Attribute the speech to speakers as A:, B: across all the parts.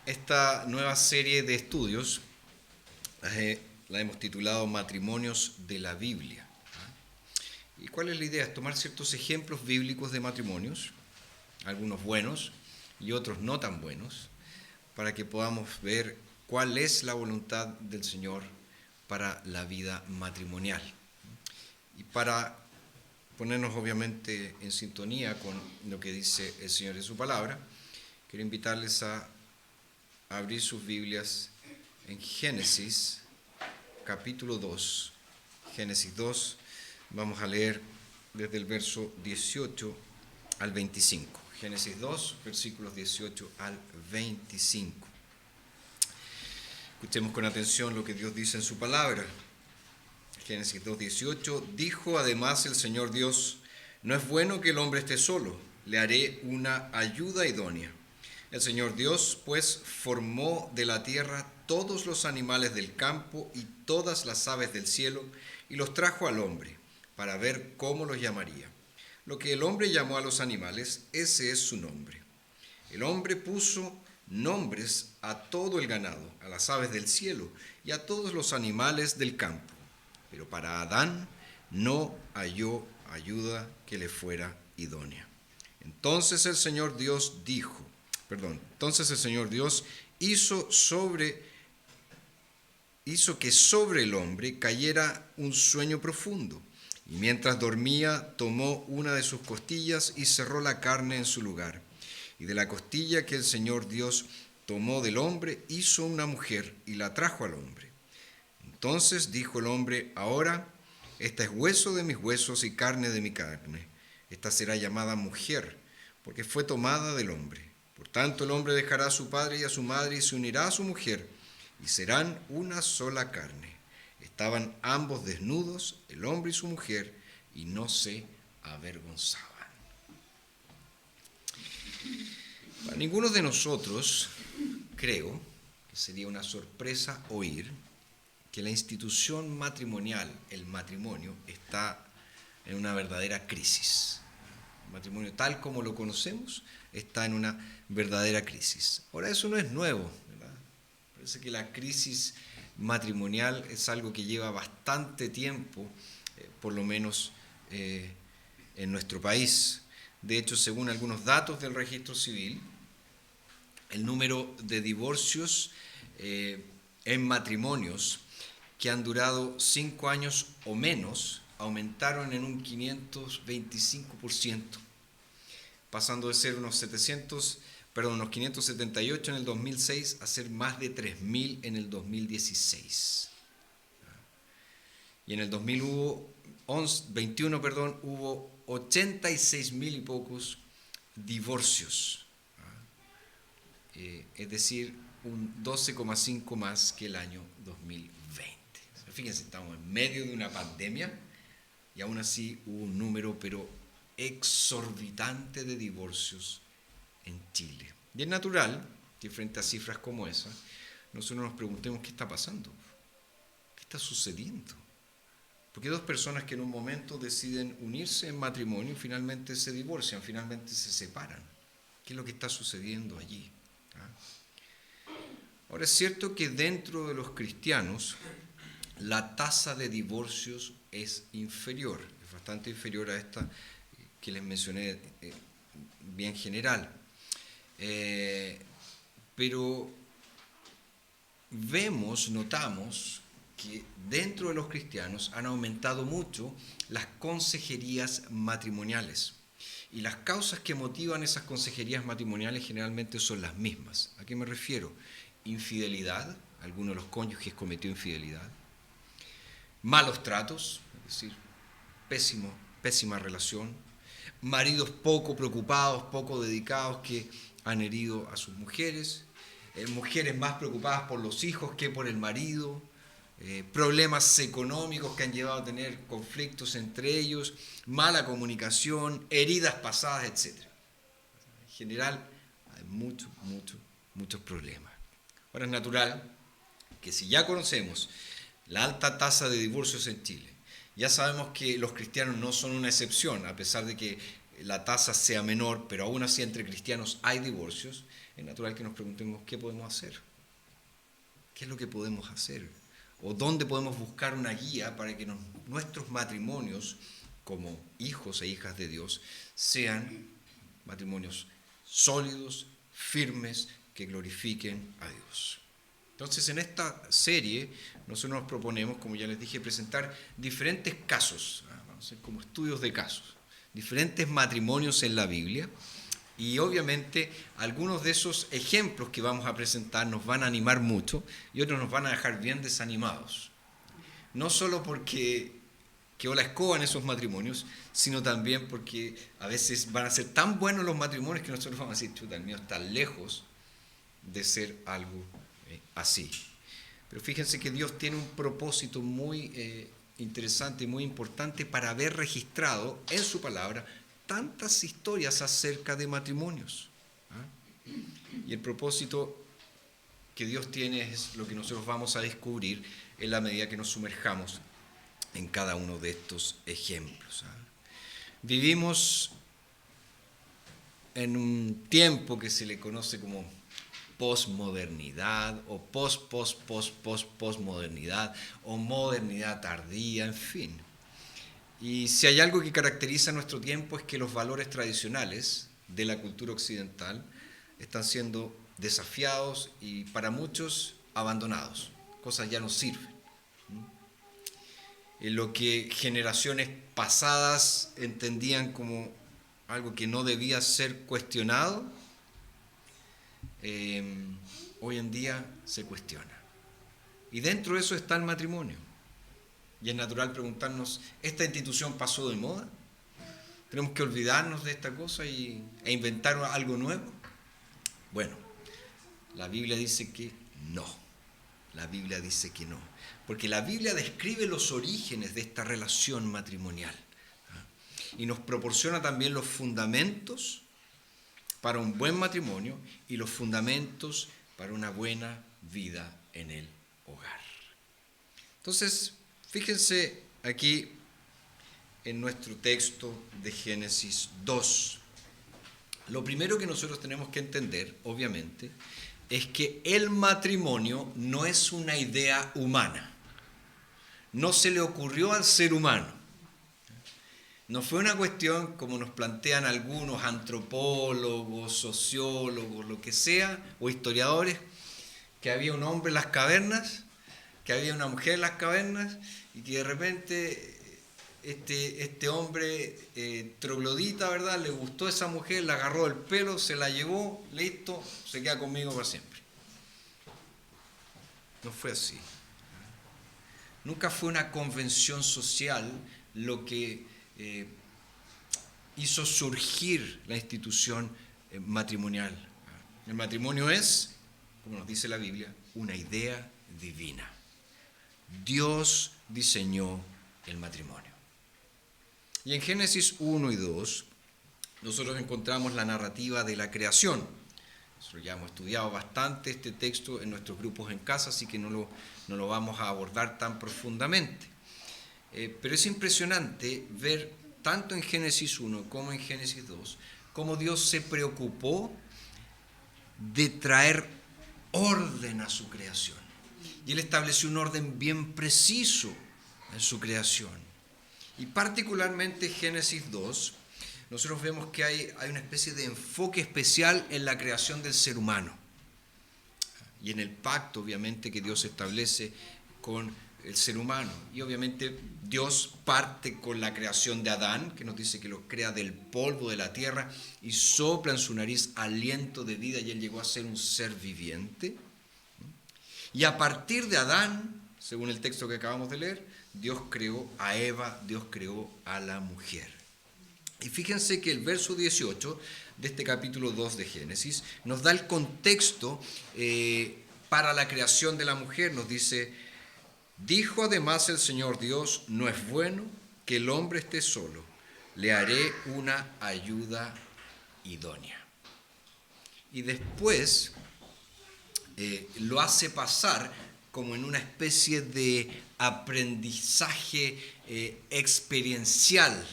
A: Esta nueva serie de estudios la hemos titulado Matrimonios de la Biblia. ¿Y cuál es la idea? Es tomar ciertos ejemplos bíblicos de matrimonios, algunos buenos y otros no tan buenos, para que podamos ver cuál es la voluntad del Señor para la vida matrimonial. Y para ponernos obviamente en sintonía con lo que dice el Señor en su palabra, quiero invitarles a abrir sus Biblias en Génesis capítulo 2. Génesis 2, vamos a leer desde el verso 18 al 25. Génesis 2, versículos 18 al 25. Escuchemos con atención lo que Dios dice en su palabra. Génesis 2, 18. Dijo además el Señor Dios: no es bueno que el hombre esté solo, le haré una ayuda idónea. El Señor Dios, pues, formó de la tierra todos los animales del campo y todas las aves del cielo, y los trajo al hombre, para ver cómo los llamaría. Lo que el hombre llamó a los animales, ese es su nombre. El hombre puso nombres a todo el ganado, a las aves del cielo y a todos los animales del campo. Pero para Adán no halló ayuda que le fuera idónea. Entonces el Señor Dios hizo que sobre el hombre cayera un sueño profundo, y mientras dormía tomó una de sus costillas y cerró la carne en su lugar. Y de la costilla que el Señor Dios tomó del hombre hizo una mujer y la trajo al hombre. Entonces dijo el hombre: ahora esta es hueso de mis huesos y carne de mi carne. Esta será llamada mujer, porque fue tomada del hombre. Por tanto, el hombre dejará a su padre y a su madre y se unirá a su mujer, y serán una sola carne. Estaban ambos desnudos, el hombre y su mujer, y no se avergonzaban. Para ninguno de nosotros, creo que sería una sorpresa oír que la institución matrimonial, el matrimonio, está en una verdadera crisis. El matrimonio tal como lo conocemos está en una verdadera crisis. Ahora, eso no es nuevo, ¿verdad? Parece que la crisis matrimonial es algo que lleva bastante tiempo, por lo menos en nuestro país. De hecho, según algunos datos del registro civil, el número de divorcios en matrimonios que han durado 5 años o menos aumentaron en un 525%, pasando de ser unos 578 en el 2006 a ser más de 3.000 en el 2016. Y en el 2021 hubo 86.000 y pocos divorcios, es decir, un 12,5 más que el año 2020. Fíjense, estamos en medio de una pandemia y aún así hubo un número pero exorbitante de divorcios en Chile. Y es natural que frente a cifras como esa, nosotros nos preguntemos qué está pasando, qué está sucediendo. Porque dos personas que en un momento deciden unirse en matrimonio finalmente se divorcian, finalmente se separan. ¿Qué es lo que está sucediendo allí? Ahora, es cierto que dentro de los cristianos la tasa de divorcios es inferior, es bastante inferior a esta que les mencioné bien general. Pero notamos que dentro de los cristianos han aumentado mucho las consejerías matrimoniales. Y las causas que motivan esas consejerías matrimoniales generalmente son las mismas. ¿A qué me refiero? Infidelidad, alguno de los cónyuges cometió infidelidad. Malos tratos, es decir, pésima relación. Maridos poco preocupados, poco dedicados que han herido a sus mujeres. Mujeres más preocupadas por los hijos que por el marido. Problemas económicos que han llevado a tener conflictos entre ellos. Mala comunicación, heridas pasadas, etc. En general, hay muchos problemas. Ahora, es natural que si ya conocemos la alta tasa de divorcios en Chile, ya sabemos que los cristianos no son una excepción, a pesar de que la tasa sea menor, pero aún así entre cristianos hay divorcios, es natural que nos preguntemos qué podemos hacer. ¿Qué es lo que podemos hacer? ¿O dónde podemos buscar una guía para que nuestros matrimonios, como hijos e hijas de Dios, sean matrimonios sólidos, firmes, que glorifiquen a Dios? Entonces, en esta serie, nosotros nos proponemos, como ya les dije, presentar diferentes casos, vamos a hacer como estudios de casos, diferentes matrimonios en la Biblia, y obviamente algunos de esos ejemplos que vamos a presentar nos van a animar mucho y otros nos van a dejar bien desanimados. No solo porque quedó la escoba en esos matrimonios, sino también porque a veces van a ser tan buenos los matrimonios que nosotros vamos a decir, chuta, el mío está lejos de ser algo así. Pero fíjense que Dios tiene un propósito muy interesante y muy importante para haber registrado en su palabra tantas historias acerca de matrimonios. Y el propósito que Dios tiene es lo que nosotros vamos a descubrir en la medida que nos sumerjamos en cada uno de estos ejemplos. Vivimos en un tiempo que se le conoce como posmodernidad o posmodernidad o modernidad tardía, en fin. Y si hay algo que caracteriza nuestro tiempo es que los valores tradicionales de la cultura occidental están siendo desafiados y para muchos abandonados. Cosas ya no sirven. Lo que generaciones pasadas entendían como algo que no debía ser cuestionado, hoy en día se cuestiona. Y dentro de eso está el matrimonio. Y es natural preguntarnos, ¿esta institución pasó de moda? ¿Tenemos que olvidarnos de esta cosa e inventar algo nuevo? Bueno, la Biblia dice que no. La Biblia dice que no. Porque la Biblia describe los orígenes de esta relación matrimonial. Y nos proporciona también los fundamentos para un buen matrimonio y los fundamentos para una buena vida en el hogar. Entonces, fíjense aquí en nuestro texto de Génesis 2. Lo primero que nosotros tenemos que entender, obviamente, es que el matrimonio no es una idea humana. No se le ocurrió al ser humano. No fue una cuestión, como nos plantean algunos antropólogos, sociólogos, lo que sea, o historiadores, que había un hombre en las cavernas, que había una mujer en las cavernas, y que de repente este hombre troglodita, ¿verdad?, le gustó a esa mujer, la agarró del pelo, se la llevó, listo, se queda conmigo para siempre. No fue así. Nunca fue una convención social lo que hizo surgir la institución matrimonial. El matrimonio es, como nos dice la Biblia, una idea divina. Dios diseñó el matrimonio. Y en Génesis 1 y 2, nosotros encontramos la narrativa de la creación. Nosotros ya hemos estudiado bastante este texto en nuestros grupos en casa, así que no lo vamos a abordar tan profundamente. Pero es impresionante ver, tanto en Génesis 1 como en Génesis 2, cómo Dios se preocupó de traer orden a su creación. Y Él estableció un orden bien preciso en su creación. Y particularmente Génesis 2, nosotros vemos que hay una especie de enfoque especial en la creación del ser humano. Y en el pacto, obviamente, que Dios establece con el ser humano. Y obviamente Dios parte con la creación de Adán, que nos dice que lo crea del polvo de la tierra y sopla en su nariz aliento de vida y él llegó a ser un ser viviente. Y a partir de Adán, según el texto que acabamos de leer, Dios creó a Eva, Dios creó a la mujer. Y fíjense que el verso 18 de este capítulo 2 de Génesis nos da el contexto para la creación de la mujer. Nos dice: dijo además el Señor Dios, no es bueno que el hombre esté solo, le haré una ayuda idónea. Y después lo hace pasar como en una especie de aprendizaje experiencial.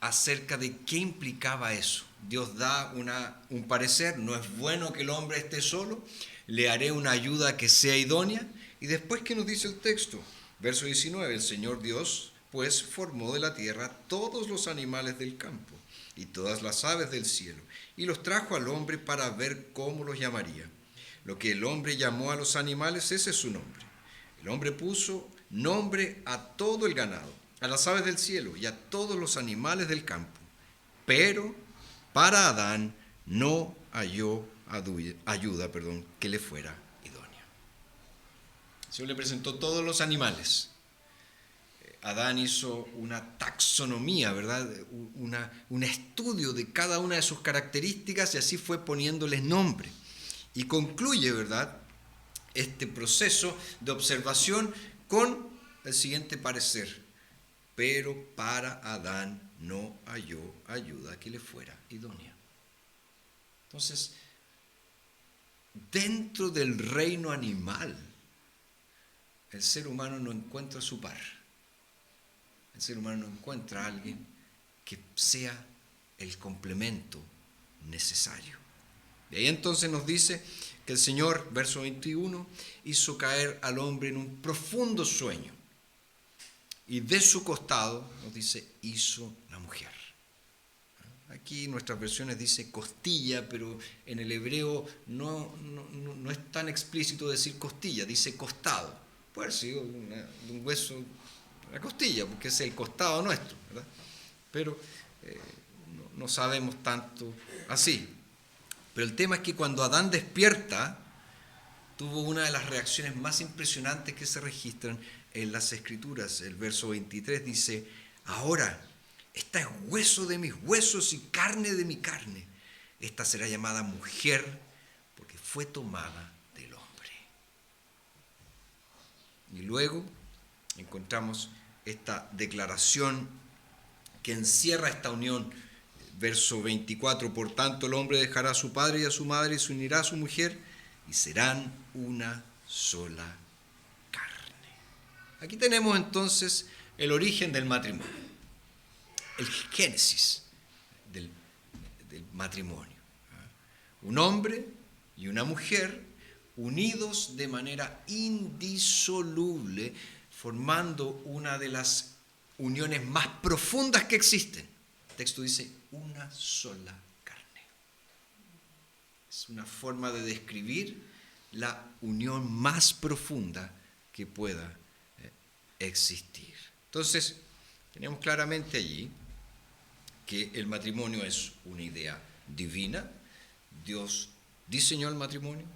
A: acerca de qué implicaba eso. Dios da un parecer, no es bueno que el hombre esté solo, le haré una ayuda que sea idónea. Y después, ¿qué nos dice el texto? Verso 19, el Señor Dios pues formó de la tierra todos los animales del campo y todas las aves del cielo, y los trajo al hombre para ver cómo los llamaría. Lo que el hombre llamó a los animales, ese es su nombre. El hombre puso nombre a todo el ganado, a las aves del cielo y a todos los animales del campo. Pero para Adán no halló ayuda que le fuera idónea. El Señor le presentó todos los animales. Adán hizo una taxonomía, ¿verdad? Un estudio de cada una de sus características y así fue poniéndoles nombre. Y concluye, ¿verdad?, este proceso de observación con el siguiente parecer. Pero para Adán no halló ayuda que le fuera idónea. Entonces, dentro del reino animal, el ser humano no encuentra su par. El ser humano no encuentra a alguien que sea el complemento necesario. De ahí entonces nos dice que el Señor, verso 21, hizo caer al hombre en un profundo sueño. Y de su costado, nos dice, hizo la mujer. Aquí en nuestras versiones dice costilla, pero en el hebreo no es tan explícito decir costilla, dice costado. Puede haber sido de un hueso, la costilla, porque es el costado nuestro, ¿verdad? Pero no sabemos tanto así. Pero el tema es que cuando Adán despierta, tuvo una de las reacciones más impresionantes que se registran en las Escrituras. El verso 23 dice, ahora, esta es hueso de mis huesos y carne de mi carne. Esta será llamada mujer porque fue tomada del hombre. Y luego encontramos esta declaración que encierra esta unión. Verso 24, por tanto el hombre dejará a su padre y a su madre y se unirá a su mujer y serán una sola carne. Aquí tenemos entonces el origen del matrimonio, el génesis del matrimonio. Un hombre y una mujer unidos de manera indisoluble, formando una de las uniones más profundas que existen. El texto dice una sola carne. Es una forma de describir la unión más profunda que pueda existir. Entonces, tenemos claramente allí que el matrimonio es una idea divina. Dios diseñó el matrimonio,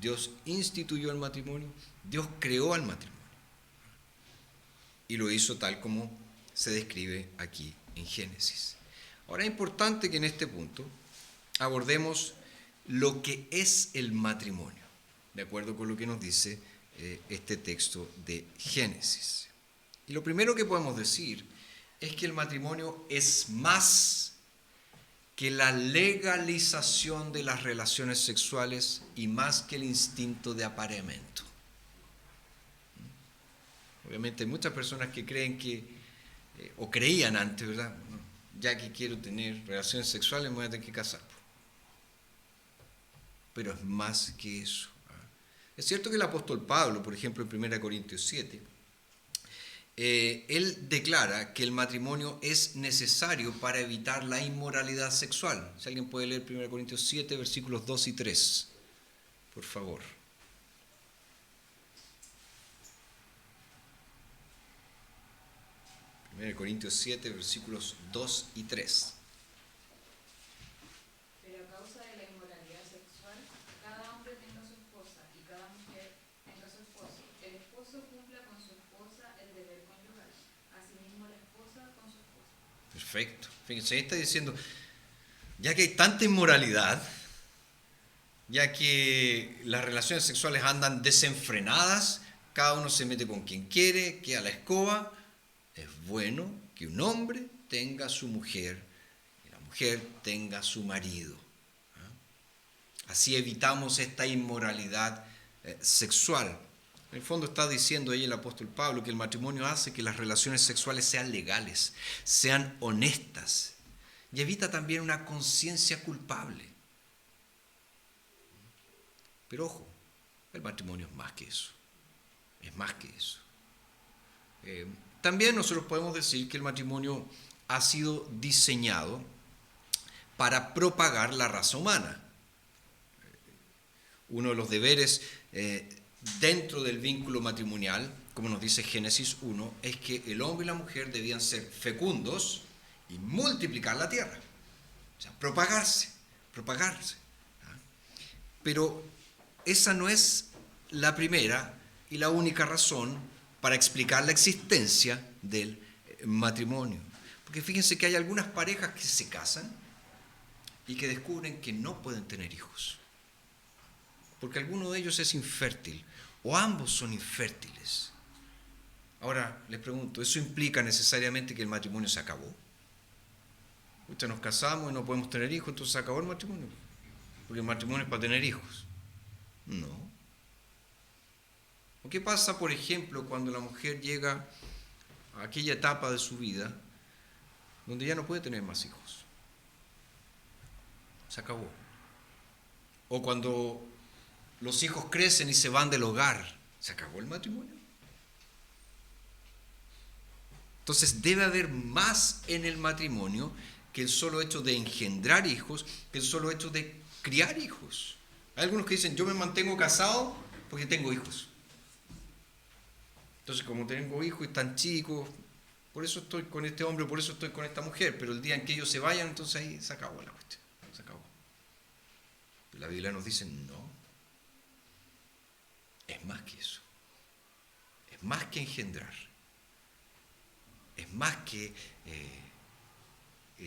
A: Dios instituyó el matrimonio, Dios creó el matrimonio. Y lo hizo tal como se describe aquí en Génesis. Ahora es importante que en este punto abordemos lo que es el matrimonio, de acuerdo con lo que nos dice este texto de Génesis. Y lo primero que podemos decir es que el matrimonio es más que la legalización de las relaciones sexuales y más que el instinto de apareamiento. Obviamente hay muchas personas que creen que, o creían antes, ¿verdad? Ya que quiero tener relaciones sexuales me voy a tener que casar. Pero es más que eso. Es cierto que el apóstol Pablo, por ejemplo, en 1 Corintios 7, él declara que el matrimonio es necesario para evitar la inmoralidad sexual. Si alguien puede leer 1 Corintios 7, versículos 2 y 3, por favor. 1 Corintios 7, versículos 2 y 3.
B: Pero a causa de la inmoralidad sexual, cada hombre tenga su esposa y cada mujer tenga su esposo. El esposo cumpla con su esposa el deber conyugal, asimismo la esposa con su esposo.
A: Perfecto. Fíjense, ahí está diciendo, ya que hay tanta inmoralidad, ya que las relaciones sexuales andan desenfrenadas, cada uno se mete con quien quiere, queda la escoba, es bueno que un hombre tenga su mujer y la mujer tenga su marido. Así evitamos esta inmoralidad sexual. En el fondo está diciendo ahí el apóstol Pablo que el matrimonio hace que las relaciones sexuales sean legales, sean honestas, y evita también una conciencia culpable. Pero ojo, el matrimonio es más que eso, es más que eso. También nosotros podemos decir que el matrimonio ha sido diseñado para propagar la raza humana. Uno de los deberes dentro del vínculo matrimonial, como nos dice Génesis 1, es que el hombre y la mujer debían ser fecundos y multiplicar la tierra. O sea, propagarse. Pero esa no es la primera y la única razón para explicar la existencia del matrimonio. Porque fíjense que hay algunas parejas que se casan y que descubren que no pueden tener hijos. Porque alguno de ellos es infértil o ambos son infértiles. Ahora, les pregunto, ¿eso implica necesariamente que el matrimonio se acabó? Usted nos casamos y no podemos tener hijos, entonces se acabó el matrimonio. Porque el matrimonio es para tener hijos. No. ¿O qué pasa, por ejemplo, cuando la mujer llega a aquella etapa de su vida donde ya no puede tener más hijos? Se acabó. O cuando los hijos crecen y se van del hogar, ¿se acabó el matrimonio? Entonces debe haber más en el matrimonio que el solo hecho de engendrar hijos, que el solo hecho de criar hijos. Hay algunos que dicen, yo me mantengo casado porque tengo hijos. Entonces, como tengo hijos y están chicos, por eso estoy con este hombre, por eso estoy con esta mujer, pero el día en que ellos se vayan, entonces ahí se acabó la cuestión, se acabó. La Biblia nos dice, no, es más que eso, es más que engendrar, es más que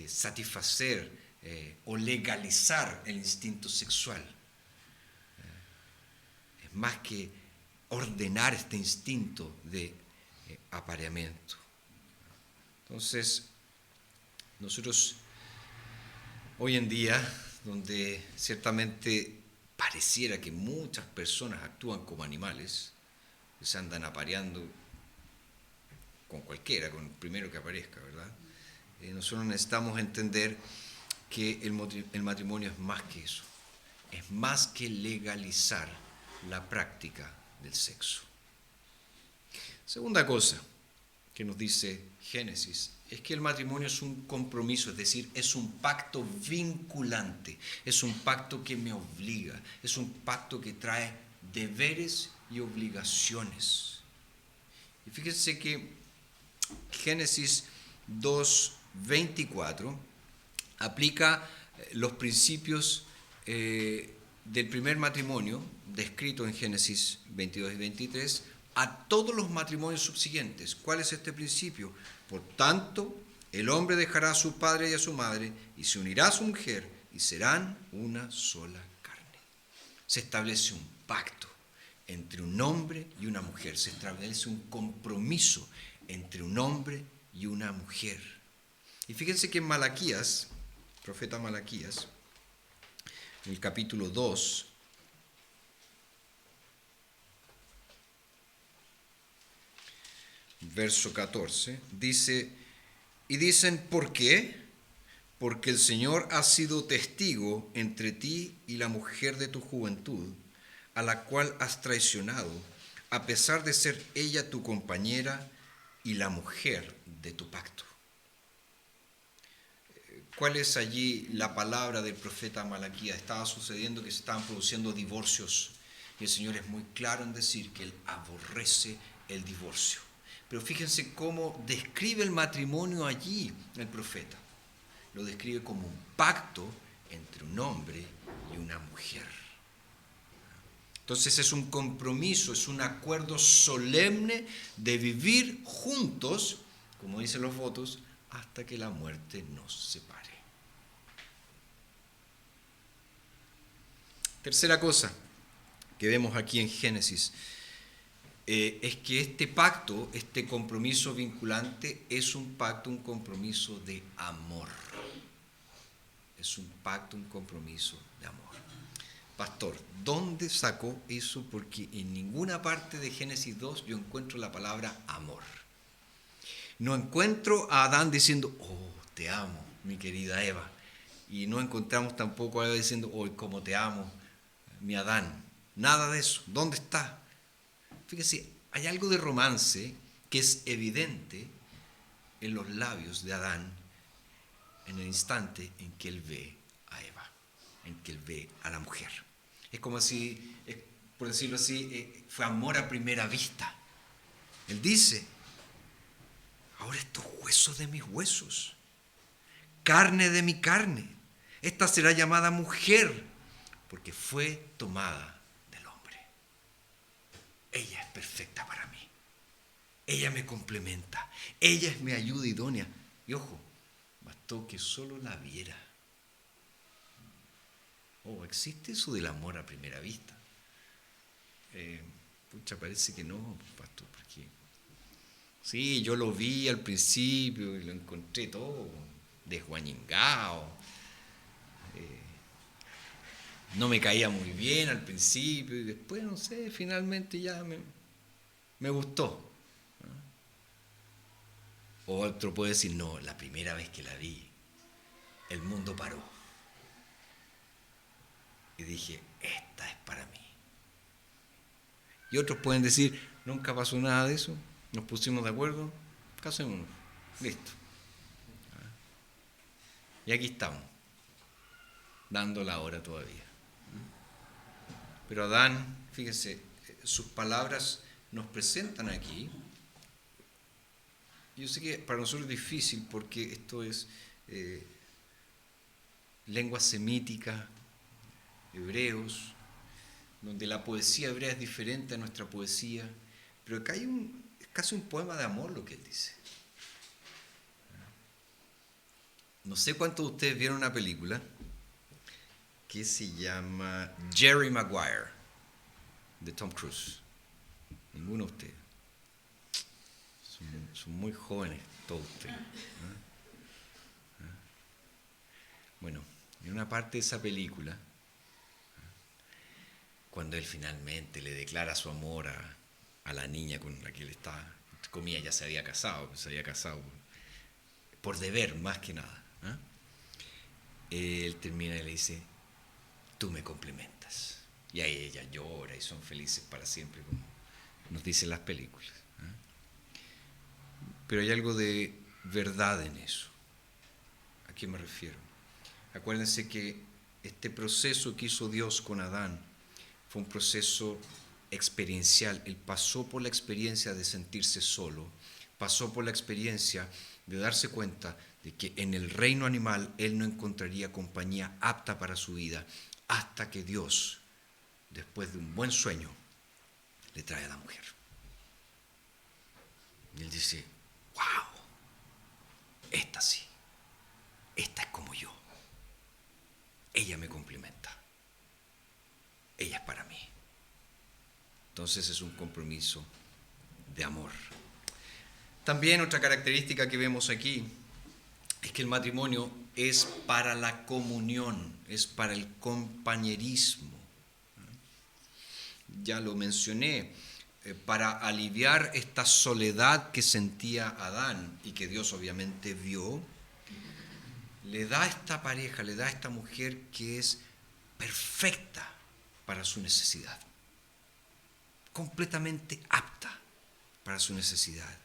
A: satisfacer o legalizar el instinto sexual, es más que ordenar este instinto de apareamiento. Entonces, nosotros hoy en día, donde ciertamente pareciera que muchas personas actúan como animales, que se andan apareando con cualquiera, con el primero que aparezca, ¿verdad? Nosotros necesitamos entender que el matrimonio es más que eso, es más que legalizar la práctica del sexo. Segunda cosa que nos dice Génesis es que el matrimonio es un compromiso, es decir, es un pacto vinculante, es un pacto que me obliga, es un pacto que trae deberes y obligaciones. Y fíjense que Génesis 2:24 aplica los principios del primer matrimonio, descrito en Génesis 22 y 23, a todos los matrimonios subsiguientes. ¿Cuál es este principio? Por tanto, el hombre dejará a su padre y a su madre y se unirá a su mujer y serán una sola carne. Se establece un pacto entre un hombre y una mujer, se establece un compromiso entre un hombre y una mujer. Y fíjense que en Malaquías, profeta Malaquías, en el capítulo 2, verso 14, dice, y dicen, ¿por qué? Porque el Señor ha sido testigo entre ti y la mujer de tu juventud, a la cual has traicionado, a pesar de ser ella tu compañera y la mujer de tu pacto. ¿Cuál es allí la palabra del profeta Malaquías? Estaba sucediendo que se estaban produciendo divorcios y el Señor es muy claro en decir que Él aborrece el divorcio. Pero fíjense cómo describe el matrimonio allí el profeta. Lo describe como un pacto entre un hombre y una mujer. Entonces es un compromiso, es un acuerdo solemne de vivir juntos, como dicen los votos, hasta que la muerte nos separe. Tercera cosa que vemos aquí en Génesis es que este pacto, este compromiso vinculante, es un pacto, un compromiso de amor. Es un pacto, un compromiso de amor. pastor, ¿dónde sacó eso? Porque en ninguna parte de Génesis 2 yo encuentro la palabra amor. No encuentro a Adán diciendo, oh, te amo, mi querida Eva. Y no encontramos tampoco a Eva diciendo, oh, cómo te amo, mi Adán. Nada de eso. ¿Dónde está? Fíjese, hay algo de romance que es evidente en los labios de Adán en el instante en que él ve a Eva, en que él ve a la mujer. Es como si, por decirlo así, fue amor a primera vista. Él dice, ahora estos huesos de mis huesos, carne de mi carne, esta será llamada mujer, porque fue tomada del hombre. Ella es perfecta para mí. Ella me complementa. Ella es mi ayuda idónea. Y ojo, bastó que solo la viera. Oh, ¿existe eso del amor a primera vista? Parece que no, pastor, porque sí, yo lo vi al principio y lo encontré todo desguañingado. No me caía muy bien al principio y después, no sé, finalmente ya me gustó. O otro puede decir, no, la primera vez que la vi, el mundo paró. Y dije, esta es para mí. Y otros pueden decir, nunca pasó nada de eso, nos pusimos de acuerdo, casémonos, listo. Y aquí estamos, dando la hora todavía. Pero Adán, fíjense, sus palabras nos presentan aquí. Yo sé que para nosotros es difícil porque esto es lengua semítica, hebreos, donde la poesía hebrea es diferente a nuestra poesía, pero acá es casi un poema de amor lo que él dice. No sé cuántos de ustedes vieron una película que se llama Jerry Maguire, de Tom Cruise. Ninguno de ustedes. Son muy jóvenes todos ustedes. Bueno, en una parte de esa película, cuando él finalmente le declara su amor a la niña con la que él estaba, entre comillas, ya se había casado por deber más que nada. Él termina y le dice, tú me complementas. Y ahí ella llora y son felices para siempre, como nos dicen las películas. Pero hay algo de verdad en eso. ¿A qué me refiero? Acuérdense que este proceso que hizo Dios con Adán fue un proceso experiencial. Él pasó por la experiencia de sentirse solo, pasó por la experiencia de darse cuenta de que en el reino animal él no encontraría compañía apta para su vida, hasta que Dios, después de un buen sueño, le trae a la mujer. Y él dice, wow, esta sí, esta es como yo. Ella me complementa. Ella es para mí. Entonces es un compromiso de amor. También otra característica que vemos aquí es que el matrimonio es para la comunión, es para el compañerismo. Ya lo mencioné, para aliviar esta soledad que sentía Adán y que Dios obviamente vio, le da a esta pareja, le da a esta mujer que es perfecta para su necesidad, completamente apta para su necesidad.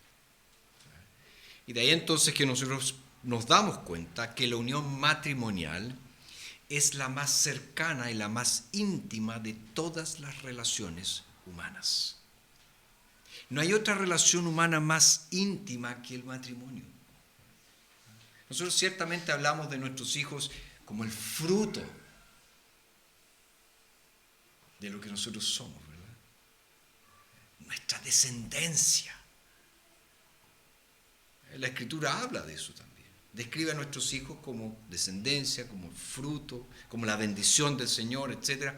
A: Y de ahí entonces que nosotros nos damos cuenta que la unión matrimonial es la más cercana y la más íntima de todas las relaciones humanas. No hay otra relación humana más íntima que el matrimonio. Nosotros ciertamente hablamos de nuestros hijos como el fruto de lo que nosotros somos, ¿verdad? Nuestra descendencia. La Escritura habla de eso también. Describe a nuestros hijos como descendencia, como fruto, como la bendición del Señor, etc.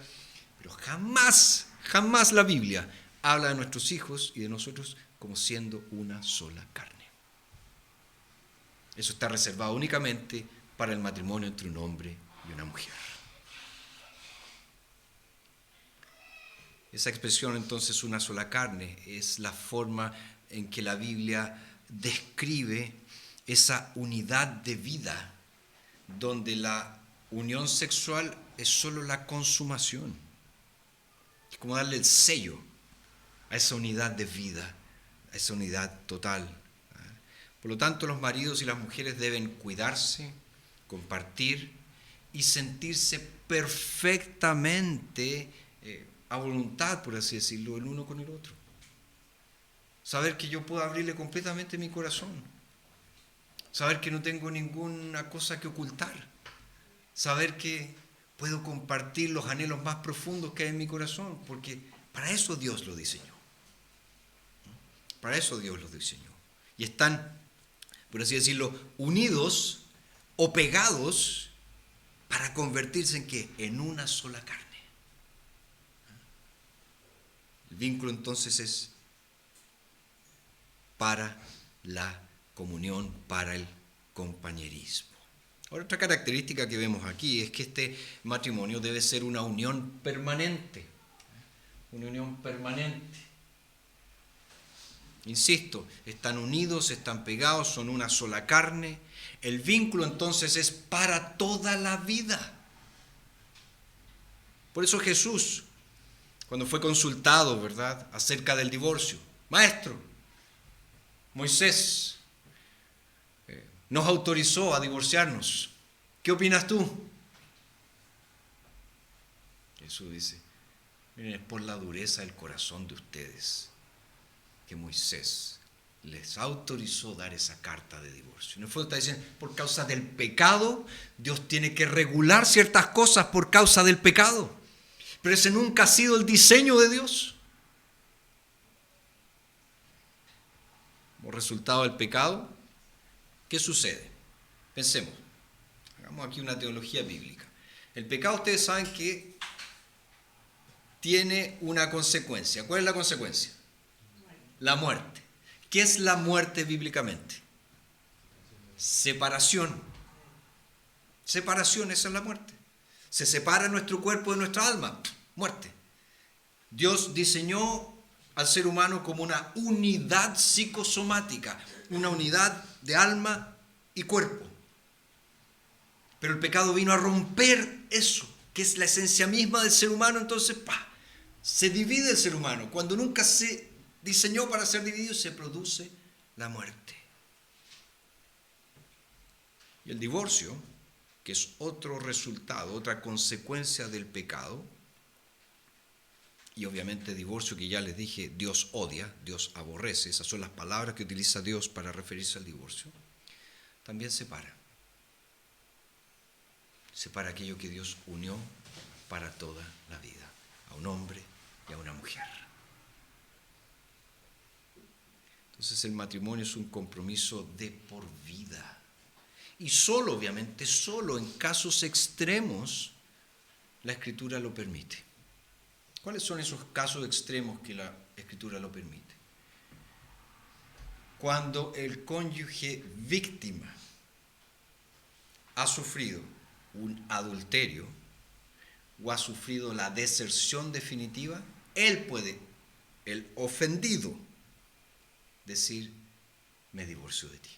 A: Pero jamás, jamás la Biblia habla de nuestros hijos y de nosotros como siendo una sola carne. Eso está reservado únicamente para el matrimonio entre un hombre y una mujer. Esa expresión entonces, una sola carne, es la forma en que la Biblia describe esa unidad de vida, donde la unión sexual es solo la consumación. Es como darle el sello a esa unidad de vida, a esa unidad total. Por lo tanto, los maridos y las mujeres deben cuidarse, compartir y sentirse perfectamente a voluntad, por así decirlo, el uno con el otro. Saber que yo puedo abrirle completamente mi corazón. Saber que no tengo ninguna cosa que ocultar. Saber que puedo compartir los anhelos más profundos que hay en mi corazón, porque para eso Dios lo diseñó. Para eso Dios los diseñó. Y están, por así decirlo, unidos o pegados para convertirse en ¿qué? En una sola carne. El vínculo entonces es para la comunión, para el compañerismo. Ahora, otra característica que vemos aquí es que este matrimonio debe ser una unión permanente. Una unión permanente. Insisto, están unidos, están pegados, son una sola carne. El vínculo entonces es para toda la vida. Por eso Jesús, cuando fue consultado, ¿verdad?, acerca del divorcio, Maestro, Moisés nos autorizó a divorciarnos. ¿Qué opinas tú? Jesús dice, miren, es por la dureza del corazón de ustedes que Moisés les autorizó dar esa carta de divorcio. En el fondo está diciendo, por causa del pecado, Dios tiene que regular ciertas cosas por causa del pecado. Pero ese nunca ha sido el diseño de Dios. Como resultado del pecado, ¿qué sucede? Pensemos, hagamos aquí una teología bíblica. El pecado, ustedes saben que tiene una consecuencia. ¿Cuál es la consecuencia? La muerte. ¿Qué es la muerte bíblicamente? Separación. Separación, esa es la muerte. Se separa nuestro cuerpo de nuestra alma. Muerte. Dios diseñó al ser humano como una unidad psicosomática, una unidad de alma y cuerpo. Pero el pecado vino a romper eso, que es la esencia misma del ser humano. Entonces, se divide el ser humano. Cuando nunca se diseñó para ser dividido, se produce la muerte. Y el divorcio, que es otro resultado, otra consecuencia del pecado, y obviamente divorcio que ya les dije, Dios odia, Dios aborrece, esas son las palabras que utiliza Dios para referirse al divorcio, también separa. Separa aquello que Dios unió para toda la vida, a un hombre y a una mujer. Entonces el matrimonio es un compromiso de por vida. Y solo, obviamente, solo en casos extremos la Escritura lo permite. ¿Cuáles son esos casos extremos que la Escritura lo permite? Cuando el cónyuge víctima ha sufrido un adulterio o ha sufrido la deserción definitiva, él puede, el ofendido, decir, me divorcio de ti.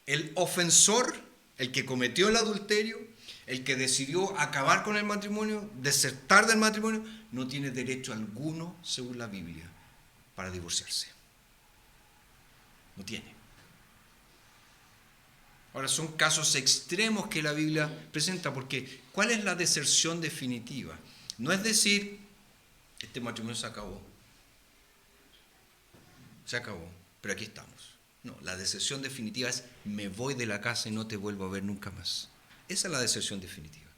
A: El ofensor, el que cometió el adulterio, el que decidió acabar con el matrimonio, desertar del matrimonio, no tiene derecho alguno, según la Biblia, para divorciarse. No tiene. Ahora, son casos extremos que la Biblia presenta, porque ¿cuál es la deserción definitiva? No es decir, este matrimonio se acabó, pero aquí estamos. No, la deserción definitiva es, me voy de la casa y no te vuelvo a ver nunca más. Esa es la deserción definitiva.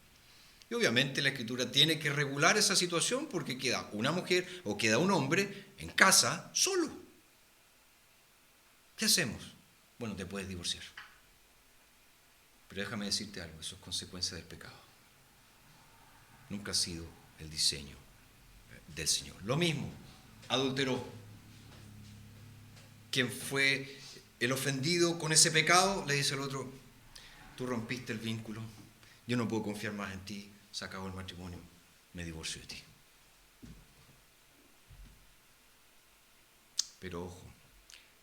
A: Y obviamente la Escritura tiene que regular esa situación porque queda una mujer o queda un hombre en casa solo. ¿Qué hacemos? Bueno, te puedes divorciar. Pero déjame decirte algo, eso es consecuencia del pecado. Nunca ha sido el diseño del Señor. Lo mismo, adulteró. Quien fue el ofendido con ese pecado le dice al otro, tú rompiste el vínculo, yo no puedo confiar más en ti, se acabó el matrimonio, me divorcio de ti. Pero ojo,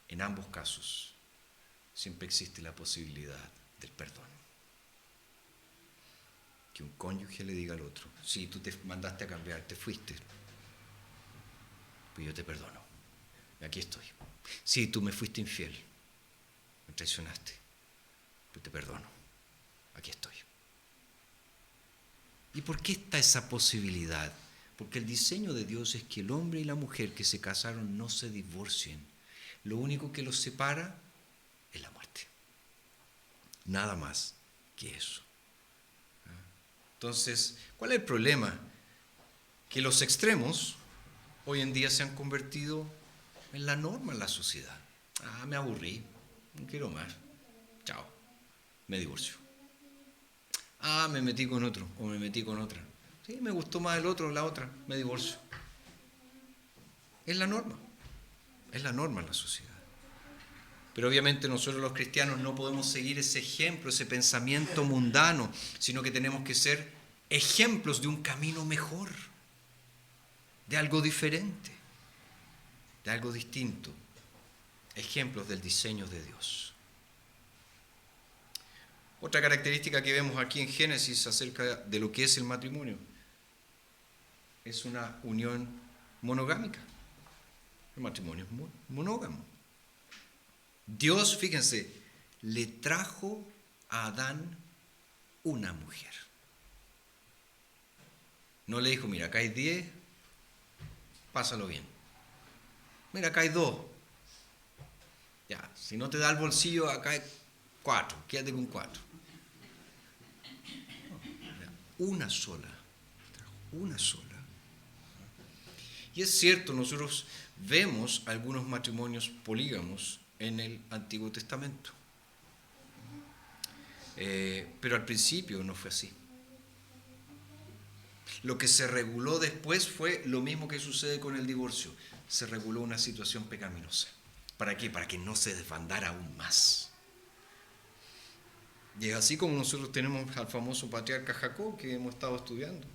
A: en ambos casos siempre existe la posibilidad del perdón. Que un cónyuge le diga al otro, sí, tú te mandaste a cambiar, te fuiste, pues yo te perdono, aquí estoy. Sí, tú me fuiste infiel, me traicionaste, pues te perdono, aquí estoy. ¿Y por qué está esa posibilidad? Porque el diseño de Dios es que el hombre y la mujer que se casaron no se divorcien. Lo único que los separa es la muerte. Nada más que eso. Entonces, ¿cuál es el problema? Que los extremos hoy en día se han convertido en la norma en la sociedad. Me aburrí, no quiero más, chao, me divorcio. Me metí con otro o me metí con otra. Sí, me gustó más el otro o la otra, me divorcio. Es la norma en la sociedad. Pero obviamente nosotros los cristianos no podemos seguir ese ejemplo, ese pensamiento mundano, sino que tenemos que ser ejemplos de un camino mejor, de algo diferente, de algo distinto, ejemplos del diseño de Dios. Otra característica que vemos aquí en Génesis acerca de lo que es el matrimonio es una unión monogámica. El matrimonio es monógamo. Dios, fíjense, le trajo a Adán una mujer. No le dijo, mira, acá hay 10, pásalo bien. Mira, acá hay 2. Ya, si no te da el bolsillo, acá hay 4, quédate con 4. Una sola. Y es cierto, nosotros vemos algunos matrimonios polígamos en el Antiguo Testamento. Pero al principio no fue así. Lo que se reguló después fue lo mismo que sucede con el divorcio. Se reguló una situación pecaminosa. ¿Para qué? Para que no se desbandara aún más. Y es así como nosotros tenemos al famoso patriarca Jacob que hemos estado estudiando,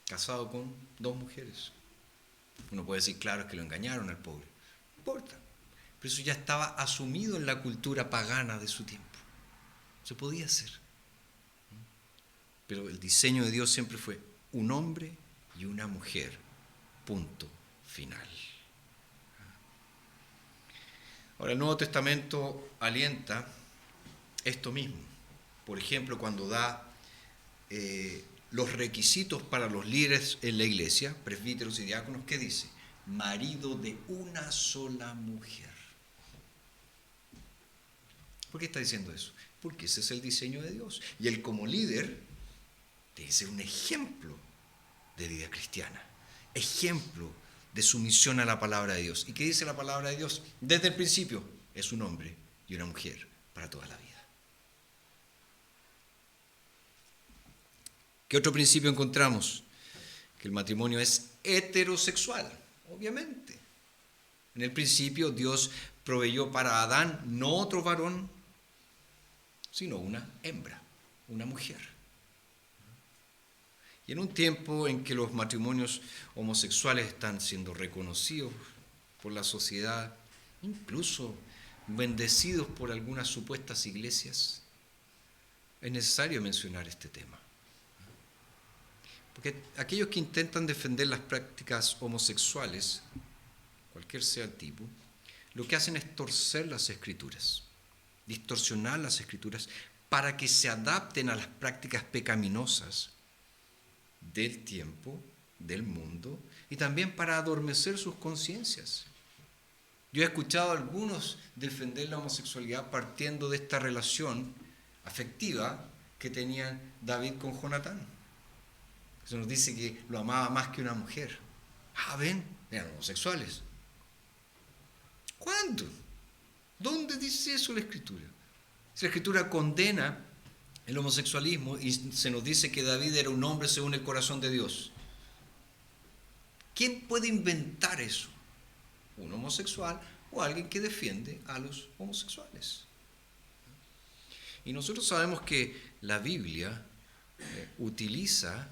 A: casado con 2 mujeres. Uno puede decir, claro, es que lo engañaron al pobre. No importa. Pero eso ya estaba asumido en la cultura pagana de su tiempo. Se podía hacer. Pero el diseño de Dios siempre fue un hombre y una mujer. Punto final. Ahora, el Nuevo Testamento alienta esto mismo. Por ejemplo, cuando da los requisitos para los líderes en la iglesia, presbíteros y diáconos, ¿qué dice? Marido de una sola mujer. ¿Por qué está diciendo eso? Porque ese es el diseño de Dios. Y él como líder debe ser un ejemplo de vida cristiana, ejemplo de sumisión a la palabra de Dios. ¿Y qué dice la palabra de Dios? Desde el principio es un hombre y una mujer para toda la vida. ¿Qué otro principio encontramos? Que el matrimonio es heterosexual, obviamente. En el principio Dios proveyó para Adán no otro varón, sino una hembra, una mujer. Y en un tiempo en que los matrimonios homosexuales están siendo reconocidos por la sociedad, incluso bendecidos por algunas supuestas iglesias, es necesario mencionar este tema. Porque aquellos que intentan defender las prácticas homosexuales, cualquier sea el tipo, lo que hacen es torcer las escrituras, distorsionar las escrituras para que se adapten a las prácticas pecaminosas del tiempo, del mundo, y también para adormecer sus conciencias. Yo he escuchado a algunos defender la homosexualidad partiendo de esta relación afectiva que tenía David con Jonatán. Se nos dice que lo amaba más que una mujer. Ven, eran homosexuales. ¿Cuándo? ¿Dónde dice eso la Escritura? Si la Escritura condena el homosexualismo y se nos dice que David era un hombre según el corazón de Dios, ¿quién puede inventar eso? ¿Un homosexual o alguien que defiende a los homosexuales? Y nosotros sabemos que la Biblia utiliza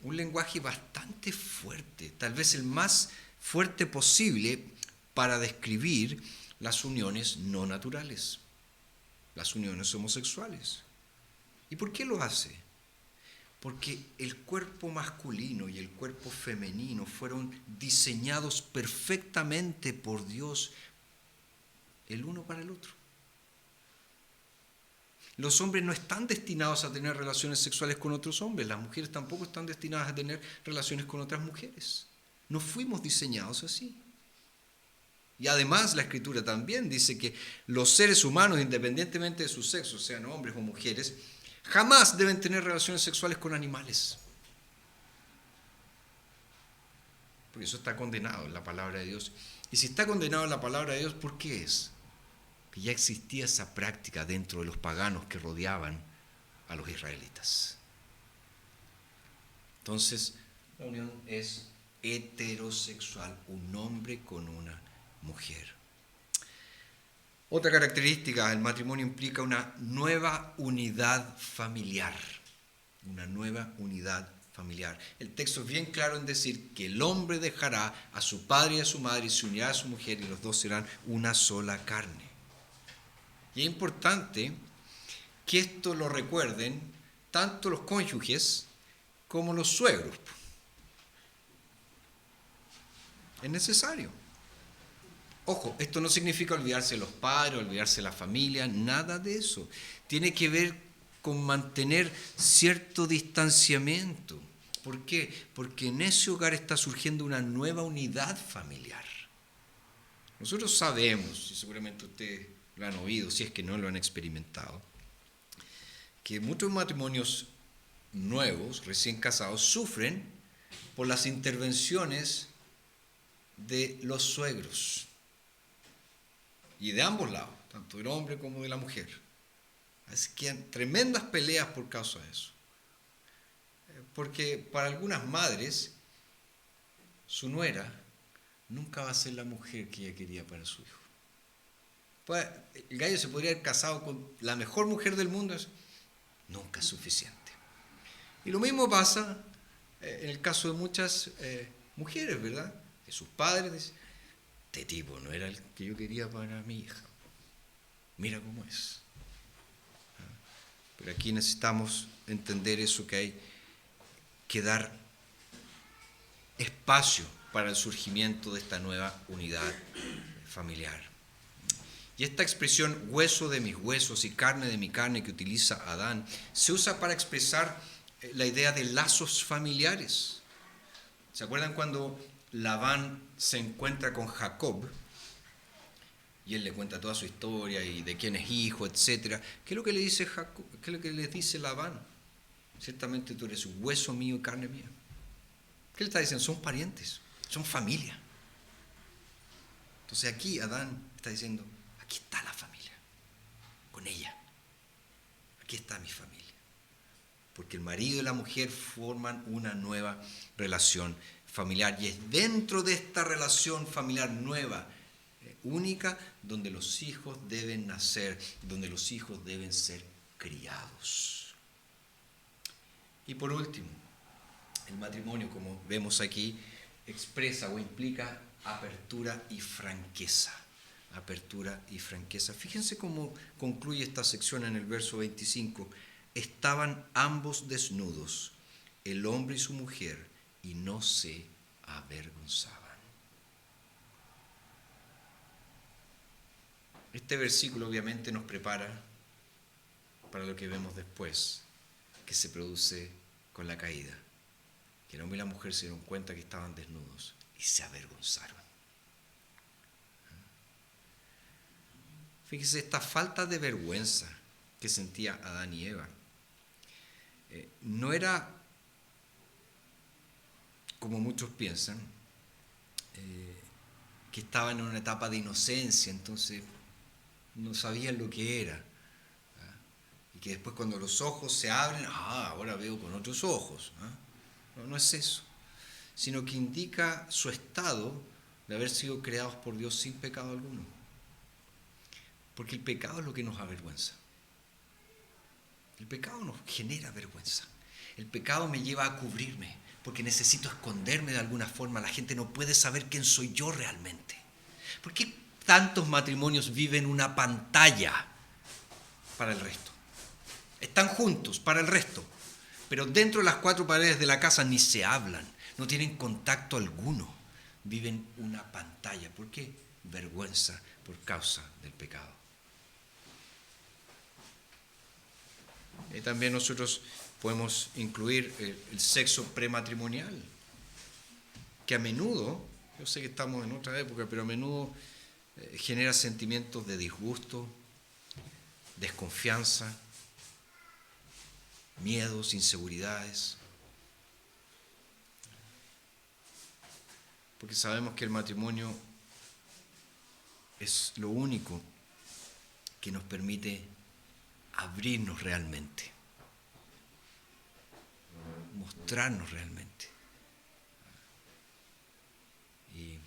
A: un lenguaje bastante fuerte, tal vez el más fuerte posible para describir las uniones no naturales, las uniones homosexuales. ¿Y por qué lo hace? Porque el cuerpo masculino y el cuerpo femenino fueron diseñados perfectamente por Dios, el uno para el otro. Los hombres no están destinados a tener relaciones sexuales con otros hombres, las mujeres tampoco están destinadas a tener relaciones con otras mujeres. No fuimos diseñados así. Y además la Escritura también dice que los seres humanos, independientemente de su sexo, sean hombres o mujeres, jamás deben tener relaciones sexuales con animales. Porque eso está condenado en la palabra de Dios. Y si está condenado en la palabra de Dios, ¿por qué es? Que ya existía esa práctica dentro de los paganos que rodeaban a los israelitas. Entonces, la unión es heterosexual, un hombre con una mujer. Otra característica del matrimonio implica una nueva unidad familiar. Una nueva unidad familiar. El texto es bien claro en decir que el hombre dejará a su padre y a su madre y se unirá a su mujer y los dos serán una sola carne. Y es importante que esto lo recuerden tanto los cónyuges como los suegros. Es necesario. Ojo, esto no significa olvidarse de los padres, olvidarse de la familia, nada de eso. Tiene que ver con mantener cierto distanciamiento. ¿Por qué? Porque en ese hogar está surgiendo una nueva unidad familiar. Nosotros sabemos, y seguramente ustedes lo han oído, si es que no lo han experimentado, que muchos matrimonios nuevos, recién casados, sufren por las intervenciones de los suegros. Y de ambos lados, tanto del hombre como de la mujer. Así que hay tremendas peleas por causa de eso. Porque para algunas madres, su nuera nunca va a ser la mujer que ella quería para su hijo. Pues, el gallo se podría haber casado con la mejor mujer del mundo, nunca es suficiente. Y lo mismo pasa en el caso de muchas mujeres, ¿verdad? Que sus padres dicen, este tipo no era el que yo quería para mi hija. Mira cómo es. Pero aquí necesitamos entender eso, que hay que dar espacio para el surgimiento de esta nueva unidad familiar. Y esta expresión hueso de mis huesos y carne de mi carne que utiliza Adán se usa para expresar la idea de lazos familiares. ¿Se acuerdan cuando Labán se encuentra con Jacob y él le cuenta toda su historia y de quién es hijo, etcétera? ¿Qué es lo que le dice Jacob? ¿Qué es lo que le dice Labán? Ciertamente tú eres hueso mío y carne mía. ¿Qué le está diciendo? Son parientes, son familia. Entonces aquí Adán está diciendo, aquí está la familia, con ella. Aquí está mi familia. Porque el marido y la mujer forman una nueva relación familiar. Y es dentro de esta relación familiar nueva, única, donde los hijos deben nacer, donde los hijos deben ser criados. Y por último, el matrimonio, como vemos aquí, expresa o implica apertura y franqueza. Apertura y franqueza. Fíjense cómo concluye esta sección en el verso 25. Estaban ambos desnudos, el hombre y su mujer, y no se avergonzaban. Este versículo obviamente nos prepara para lo que vemos después, que se produce con la caída. Que el hombre y la mujer se dieron cuenta que estaban desnudos y se avergonzaron. Fíjese, esta falta de vergüenza que sentía Adán y Eva no era, como muchos piensan, que estaban en una etapa de inocencia, entonces no sabían lo que era. Y que después cuando los ojos se abren, ahora veo con otros ojos. No es eso, sino que indica su estado de haber sido creados por Dios sin pecado alguno. Porque el pecado es lo que nos avergüenza. El pecado nos genera vergüenza. El pecado me lleva a cubrirme, porque necesito esconderme de alguna forma. La gente no puede saber quién soy yo realmente. ¿Por qué tantos matrimonios viven una pantalla para el resto? Están juntos para el resto, pero dentro de las cuatro paredes de la casa ni se hablan, no tienen contacto alguno. Viven una pantalla. ¿Por qué? Vergüenza por causa del pecado. Y también nosotros podemos incluir el sexo prematrimonial, que a menudo, yo sé que estamos en otra época, pero a menudo genera sentimientos de disgusto, desconfianza, miedos, inseguridades. Porque sabemos que el matrimonio es lo único que nos permite abrirnos realmente, mostrarnos realmente, y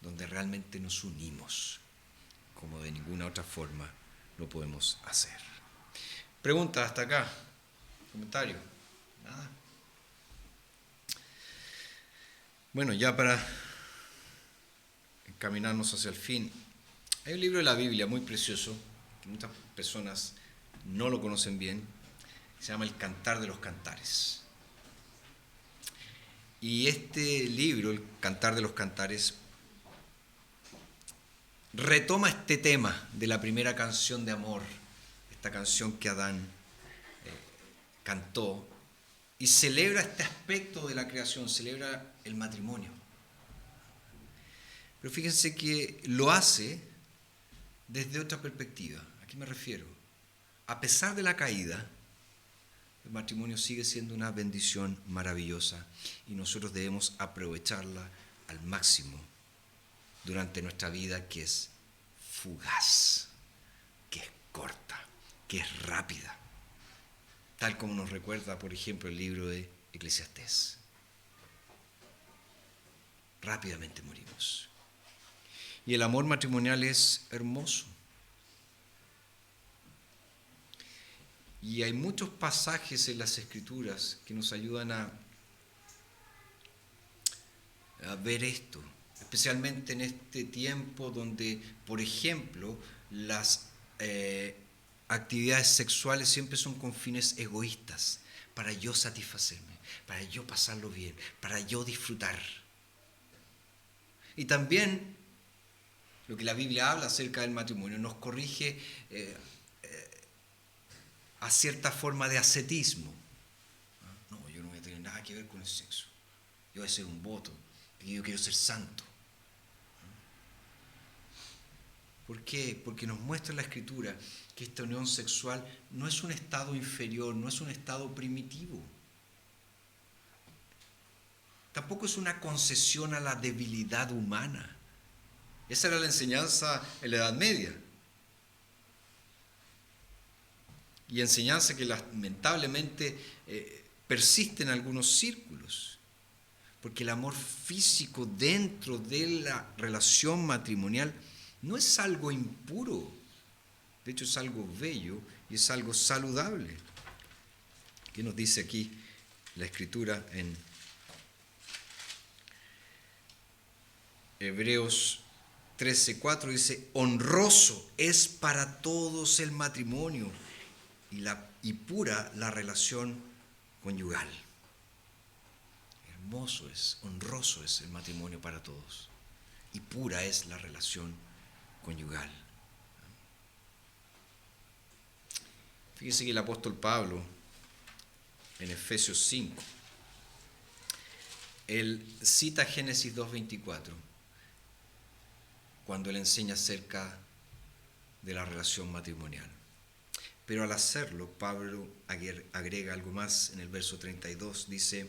A: donde realmente nos unimos, como de ninguna otra forma lo podemos hacer. Pregunta hasta acá, comentario, nada. Bueno, ya para encaminarnos hacia el fin, hay un libro de la Biblia muy precioso, que muchas personas no lo conocen bien, se llama El Cantar de los Cantares. Y este libro, El Cantar de los Cantares, retoma este tema de la primera canción de amor, esta canción que Adán cantó, y celebra este aspecto de la creación, celebra el matrimonio. Pero fíjense que lo hace desde otra perspectiva. ¿A qué me refiero? A pesar de la caída, el matrimonio sigue siendo una bendición maravillosa y nosotros debemos aprovecharla al máximo durante nuestra vida, que es fugaz, que es corta, que es rápida, tal como nos recuerda, por ejemplo, el libro de Eclesiastés. Rápidamente morimos. Y el amor matrimonial es hermoso. Y hay muchos pasajes en las Escrituras que nos ayudan a ver esto, especialmente en este tiempo donde, por ejemplo, las actividades sexuales siempre son con fines egoístas, para yo satisfacerme, para yo pasarlo bien, para yo disfrutar. Y también lo que la Biblia habla acerca del matrimonio nos corrige a cierta forma de ascetismo. No, yo no voy a tener nada que ver con el sexo. Yo voy a hacer un voto, porque yo quiero ser santo. ¿Por qué? Porque nos muestra la Escritura que esta unión sexual no es un estado inferior, no es un estado primitivo. Tampoco es una concesión a la debilidad humana. Esa era la enseñanza en la Edad Media. Y enseñanza que lamentablemente persiste en algunos círculos. Porque el amor físico dentro de la relación matrimonial no es algo impuro. De hecho, es algo bello y es algo saludable. ¿Qué nos dice aquí la Escritura en Hebreos 13:4? Dice: honroso es para todos el matrimonio y pura la relación conyugal. Hermoso es, honroso es el matrimonio para todos y pura es la relación conyugal. Fíjese que el apóstol Pablo en Efesios 5, él cita Génesis 2:24 cuando él enseña acerca de la relación matrimonial. Pero al hacerlo, Pablo agrega algo más en el verso 32, dice: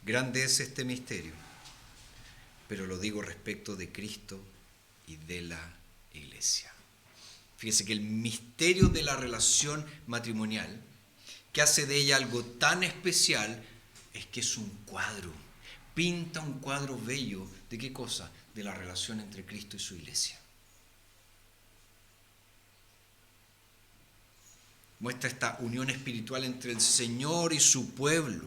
A: grande es este misterio, pero lo digo respecto de Cristo y de la Iglesia. Fíjese que el misterio de la relación matrimonial, que hace de ella algo tan especial, es que es un cuadro, pinta un cuadro bello. ¿De qué cosa? De la relación entre Cristo y su Iglesia. muestra esta unión espiritual entre el Señor y su pueblo.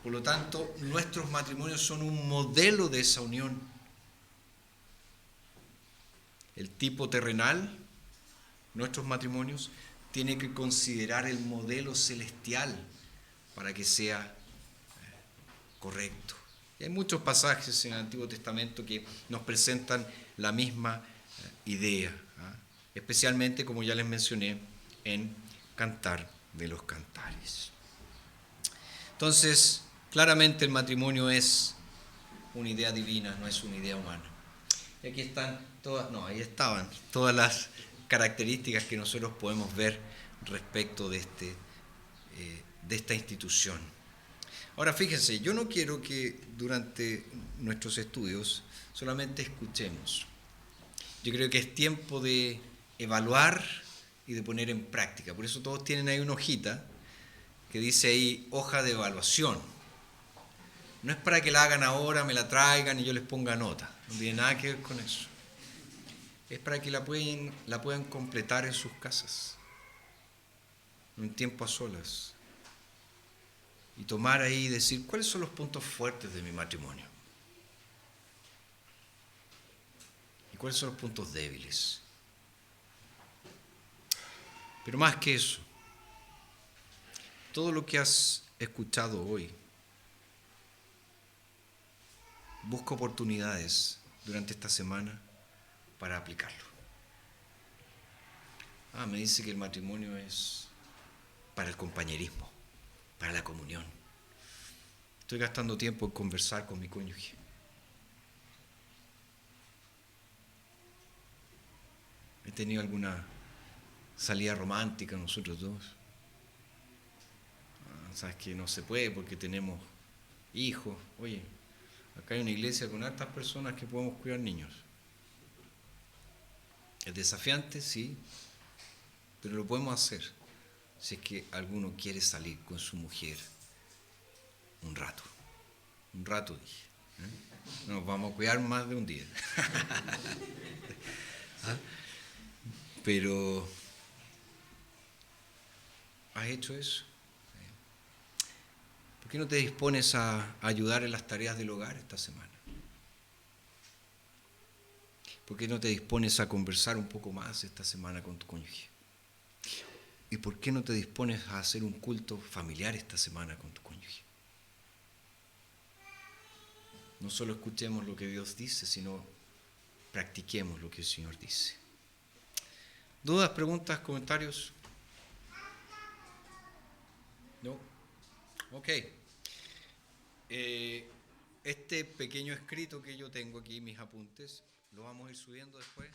A: Por lo tanto, nuestros matrimonios son un modelo de esa unión. El tipo terrenal, nuestros matrimonios, tiene que considerar el modelo celestial para que sea correcto. Y hay muchos pasajes en el Antiguo Testamento que nos presentan la misma idea, especialmente, como ya les mencioné, en Cantar de los Cantares. Entonces, claramente el matrimonio es una idea divina, no es una idea humana. Y aquí están ahí estaban todas las características que nosotros podemos ver respecto de esta institución. Ahora fíjense, yo no quiero que durante nuestros estudios solamente escuchemos. Yo creo que es tiempo de evaluar y de poner en práctica. Por eso todos tienen ahí una hojita que dice ahí hoja de evaluación. No es para que la hagan ahora, me la traigan y yo les ponga nota. No tiene nada que ver con eso. Es para que la puedan completar en sus casas, en un tiempo a solas. Y tomar ahí y decir, ¿cuáles son los puntos fuertes de mi matrimonio? ¿Y cuáles son los puntos débiles? Pero más que eso, todo lo que has escuchado hoy, busca oportunidades durante esta semana para aplicarlo. Me dice que el matrimonio es para el compañerismo, para la comunión. Estoy gastando tiempo en conversar con mi cónyuge. He tenido alguna salida romántica nosotros dos. Sabes que no se puede porque tenemos hijos. Oye, acá hay una iglesia con hartas personas que podemos cuidar niños. Es desafiante, sí, pero lo podemos hacer si es que alguno quiere salir con su mujer un rato. Un rato, dije. No nos vamos a cuidar más de un día. Pero, ¿has hecho eso? ¿Por qué no te dispones a ayudar en las tareas del hogar esta semana? ¿Por qué no te dispones a conversar un poco más esta semana con tu cónyuge? ¿Y por qué no te dispones a hacer un culto familiar esta semana con tu cónyuge? No solo escuchemos lo que Dios dice, sino practiquemos lo que el Señor dice. ¿Dudas, preguntas, comentarios? ¿No? Ok. Este pequeño escrito que yo tengo aquí, mis apuntes, lo vamos a ir subiendo después.